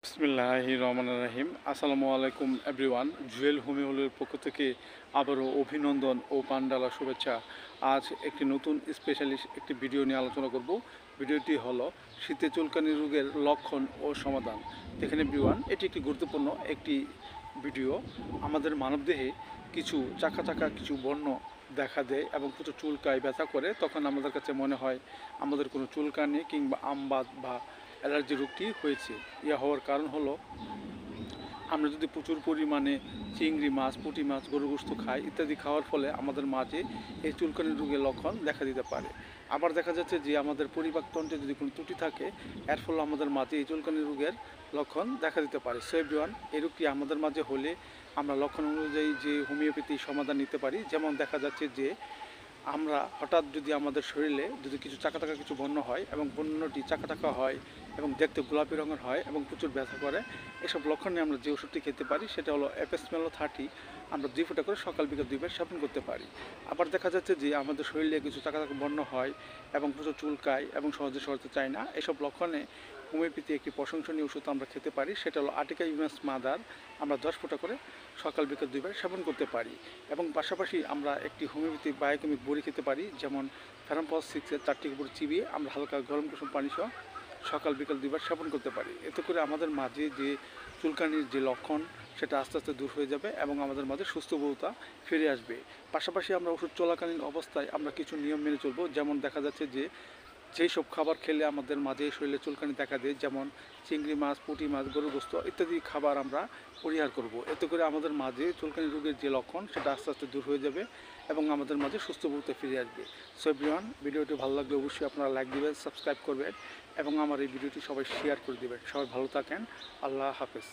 বিসমিল্লাহির রহমানির রহিম। আসসালামু আলাইকুম এভরিওয়ান। জুয়েল হোমিওলের পক্ষ থেকে আবারও অভিনন্দন ও পান্ডালা শুভেচ্ছা। আজ একটি নতুন স্পেশালিস্ট একটি ভিডিও নিয়ে আলোচনা করব। ভিডিওটি হলো শীতে চুলকানি রোগের লক্ষণ ও সমাধান। দেখেন এভরিওয়ান, এটি একটি গুরুত্বপূর্ণ একটি ভিডিও। আমাদের মানবদেহে কিছু চাকা চাকা কিছু বর্ণ দেখা দেয় এবং প্রচুর চুলকায় ব্যথা করে। তখন আমাদের কাছে মনে হয় আমাদের কোনো চুলকানি কিংবা আমবাত বা অ্যালার্জি রোগটি হয়েছে। ইয়া হওয়ার কারণ হলো আমরা যদি প্রচুর পরিমাণে চিংড়ি মাছ, পুঁটি মাছ, গরুর গোশত খাই ইত্যাদি খাওয়ার ফলে আমাদের মাঝে এই চুলকানি রোগের লক্ষণ দেখা দিতে পারে। আবার দেখা যাচ্ছে যে আমাদের পরিপাকতন্ত্রে যদি কোনো ত্রুটি থাকে এর ফলে আমাদের মাঝে এই চুলকানি রোগের লক্ষণ দেখা দিতে পারে। সো এভরিওয়ান, এই রোগটি আমাদের মাঝে হলে আমরা লক্ষণ অনুযায়ী যে হোমিওপ্যাথি সমাধান নিতে পারি। যেমন দেখা যাচ্ছে যে আমরা হঠাৎ যদি আমাদের শরীরে যদি কিছু চাকা টাকা কিছু বন্য হয় এবং বন্যটি চাকা টাকা হয় এবং দেখতে গোলাপি রঙের হয় এবং প্রচুর ব্যথা করে, এসব লক্ষণে আমরা যে ওষুধটি খেতে পারি সেটা হলো অ্যাপেসমেলো 30। আমরা 2 ফোঁটা করে সকাল বিকাল 2 বার সেবন করতে পারি। আবার দেখা যাচ্ছে যে আমাদের শরীরে কিছু চাকা টাকা বন্য হয় এবং প্রচুর চুলকায় এবং সহজে সরতে চায় না, এসব লক্ষণে হোমিওপ্যাথি একটি প্রশংসনীয় ওষুধ আমরা খেতে পারি, সেটা হলো আর্টিকা ইউএস মাদার। আমরা 10 ফোঁটা করে সকাল বিকাল 2 বার সেবন করতে পারি। এবং পাশাপাশি আমরা একটি হোমিওপ্যাথি বায়োকেমিক বড়ি খেতে পারি, যেমন ফেরামপস 6-এর 4টি বড়ি চিবিয়ে আমরা হালকা গরম কুসুম পানি সহ সকাল বিকাল 2 বার সেবন করতে পারি। এতে করে আমাদের মাঝে যে চুলকানির যে লক্ষণ সেটা আস্তে আস্তে দূর হয়ে যাবে এবং আমাদের মাঝে সুস্থবোধতা ফিরে আসবে। পাশাপাশি আমরা ওষুধ চলাকালীন অবস্থায় আমরা কিছু নিয়ম মেনে চলবো। যেমন দেখা যাচ্ছে যে যেই সব খাবার খেলে আমাদের মাঝে শরীরে চুলকানি দেখা দেয়, যেমন চিংড়ি মাছ, পুঁটি মাছ, গরুর গোশত ইত্যাদি খাবার আমরা পরিহার করব। এতে করে আমাদের মাঝে চুলকানি রোগের যে লক্ষণ সেটা আস্তে আস্তে দূর হয়ে যাবে এবং আমাদের মাঝে সুস্থবোধতা ফিরে আসবে। সো এভরিওয়ান, ভিডিওটি ভালো লাগলে অবশ্যই আপনারা লাইক দিবেন, সাবস্ক্রাইব করবেন এবং আমার এই ভিডিওটি সবাই শেয়ার করে দেবেন। সবাই ভালো থাকেন। আল্লাহ হাফেজ।